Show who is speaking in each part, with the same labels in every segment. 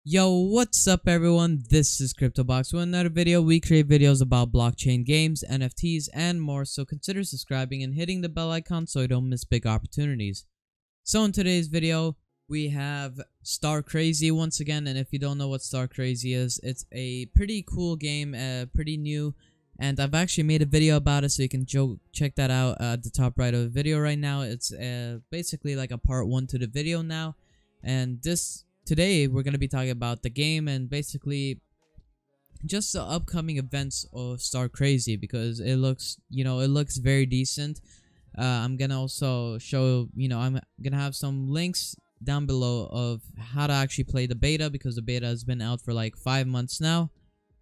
Speaker 1: Yo, what's up everyone? This is CryptoBox with another video. We create videos about blockchain games, NFTs, and more, so consider subscribing and hitting the bell icon so you don't miss big opportunities. So in today's video, we have Starcrazy once again, and if you don't know what Starcrazy is, it's a pretty cool game, pretty new, and I've actually made a video about it, so you can check that out at the top right of the video right now. It's basically like a part 1 to the video now, and today we're going to be talking about the game and basically just the upcoming events of Starcrazy, because it looks very decent. I'm gonna also show, I'm gonna have some links down below of how to actually play the beta, because the beta has been out for like 5 months now,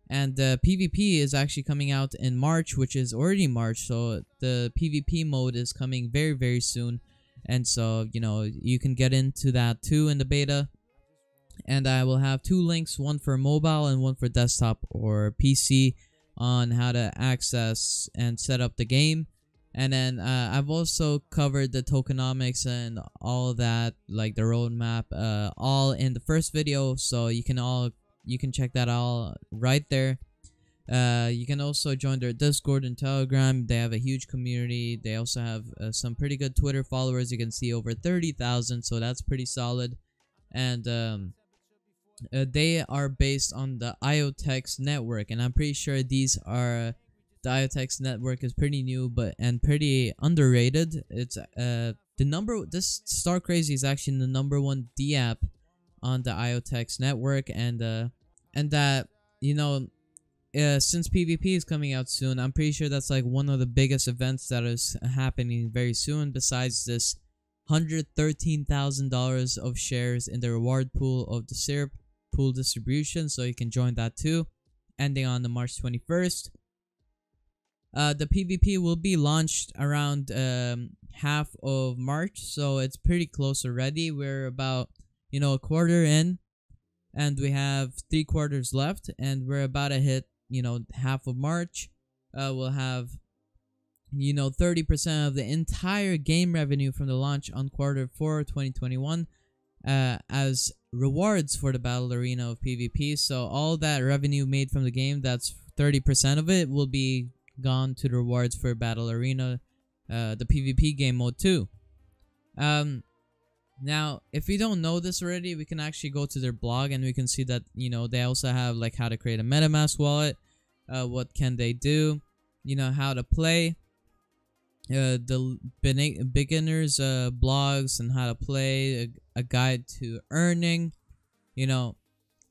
Speaker 1: and the PvP is actually coming out in March, which is already March, so the PvP mode is coming very soon, and so you can get into that too in the beta. And I will have 2 links, one for mobile and one for desktop or PC, on how to access and set up the game. And then I've also covered the tokenomics and all that, like the roadmap, all in the first video, so you can check that all right there. You can also join their Discord and Telegram. They have a huge community. They also have some pretty good Twitter followers. You can see over 30,000, so that's pretty solid. And they are based on the Iotex network, and I'm pretty sure the Iotex network is pretty new and pretty underrated. It's this Starcrazy is actually the #1 D app on the Iotex network, and that since PvP is coming out soon, I'm pretty sure that's like one of the biggest events that is happening very soon, besides this $113,000 of shares in the reward pool of the syrup pool distribution, so you can join that too, ending on the March 21st. The PvP will be launched around half of March, so it's pretty close already. We're about a quarter in, and we have 3 quarters left, and we're about to hit half of March. We'll have 30% of the entire game revenue from the launch on Q4 2021 as rewards for the battle arena of PvP. So all that revenue made from the game, that's 30% of it, will be gone to the rewards for battle arena, the PvP game mode too. Now, if you don't know this already, we can actually go to their blog and we can see that they also have like how to create a MetaMask wallet, what can they do, how to play, the beginners blogs and how to play, a guide to earning,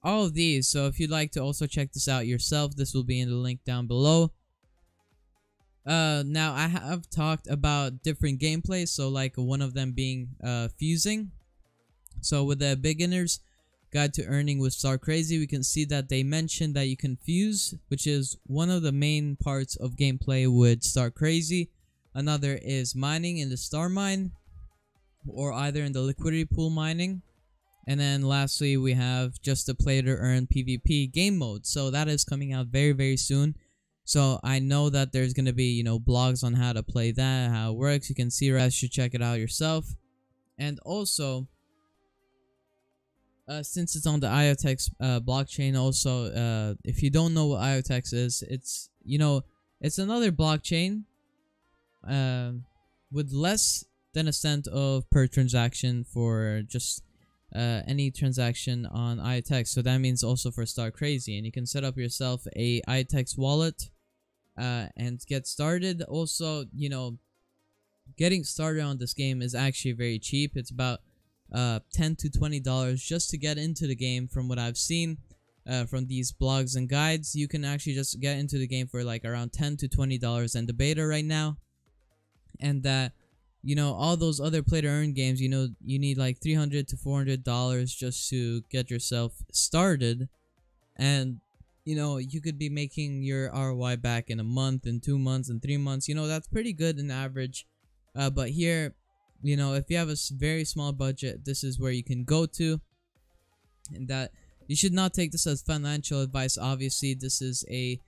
Speaker 1: all of these. So if you'd like to also check this out yourself, this will be in the link down below. Now I have talked about different gameplays, so like one of them being fusing. So with the beginners guide to earning with Starcrazy, we can see that they mentioned that you can fuse, which is one of the main parts of gameplay with Starcrazy. Another is mining in the star mine, or either in the liquidity pool mining. And then lastly, we have just a play to earn PvP game mode. So that is coming out very soon. So I know that there's going to be, blogs on how to play that, how it works. You can see, you should check it out yourself. And also, since it's on the Iotex blockchain, also, if you don't know what Iotex is, it's, it's another blockchain with less than a cent of per transaction for just any transaction on Iotex. So that means also for Starcrazy, and you can set up yourself a Iotex wallet and get started. Also, getting started on this game is actually very cheap. It's about $10 to $20 just to get into the game. From what I've seen from these blogs and guides, you can actually just get into the game for like around $10 to $20 in the beta right now. And that all those other play to earn games, you need like $300 to $400 just to get yourself started. And you could be making your ROI back in a month, in 2 months, in 3 months. That's pretty good in average. But here, if you have a very small budget, this is where you can go to. And that you should not take this as financial advice. Obviously, this is a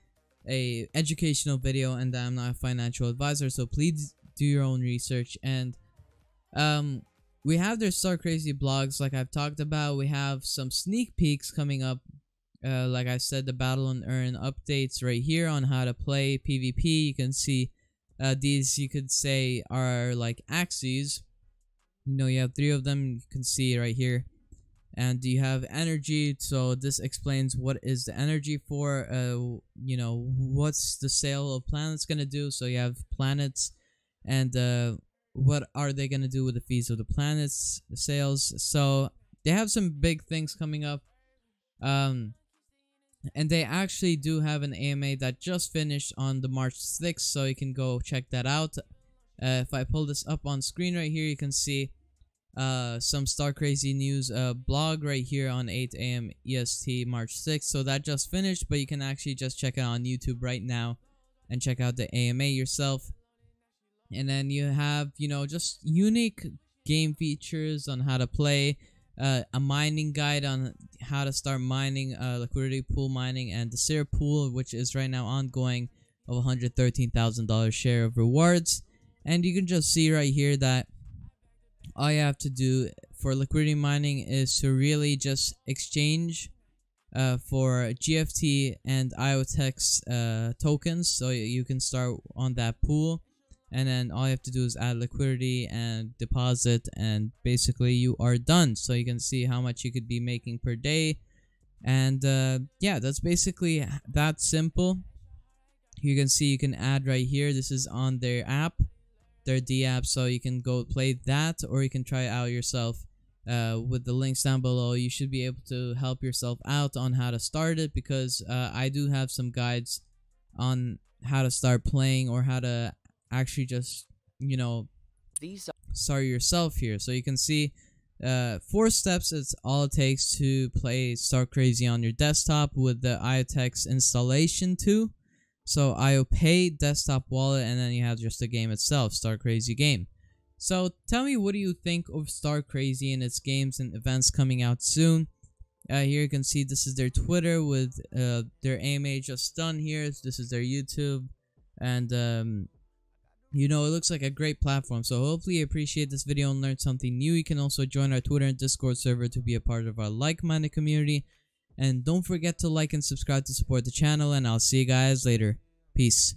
Speaker 1: educational video, and I'm not a financial advisor, so please do your own research. And we have their Starcrazy blogs, like I've talked about. We have some sneak peeks coming up. Like I said, the Battle and Earn updates right here on how to play PvP. You can see these, you could say, are like axes. You know, you have 3 of them. You can see right here. And you have energy, so this explains what is the energy for. You know, what's the sale of planets gonna do. So you have planets, and what are they gonna do with the fees of the planets sales. So they have some big things coming up. And they actually do have an AMA that just finished on the March 6th, so you can go check that out. If I pull this up on screen right here, you can see some Starcrazy news blog right here on 8 a.m. EST March 6th. So that just finished, but you can actually just check it on YouTube right now and check out the AMA yourself. And then you have, you know, just unique game features on how to play, a mining guide on how to start mining, liquidity pool mining, and the Seer pool, which is right now ongoing, of $113,000 share of rewards. And you can just see right here that all you have to do for liquidity mining is to really just exchange for GFT and Iotex tokens, so you can start on that pool, and then all you have to do is add liquidity and deposit, and basically you are done. So you can see how much you could be making per day, and yeah, that's basically that simple. You can see you can add right here. This is on their app, their D app, so you can go play that, or you can try it out yourself with the links down below. You should be able to help yourself out on how to start it, because I do have some guides on how to start playing, or how to actually just, you know, start yourself here. So you can see 4 steps is all it takes to play Starcrazy on your desktop with the Iotex installation too. So IOPay, desktop wallet, and then you have just the game itself, Starcrazy game. So tell me, what do you think of Starcrazy and its games and events coming out soon? Here you can see this is their Twitter with their AMA just done here. This is their YouTube, and you know, it looks like a great platform. So hopefully you appreciate this video and learned something new. You can also join our Twitter and Discord server to be a part of our like-minded community. And don't forget to like and subscribe to support the channel, and I'll see you guys later. Peace.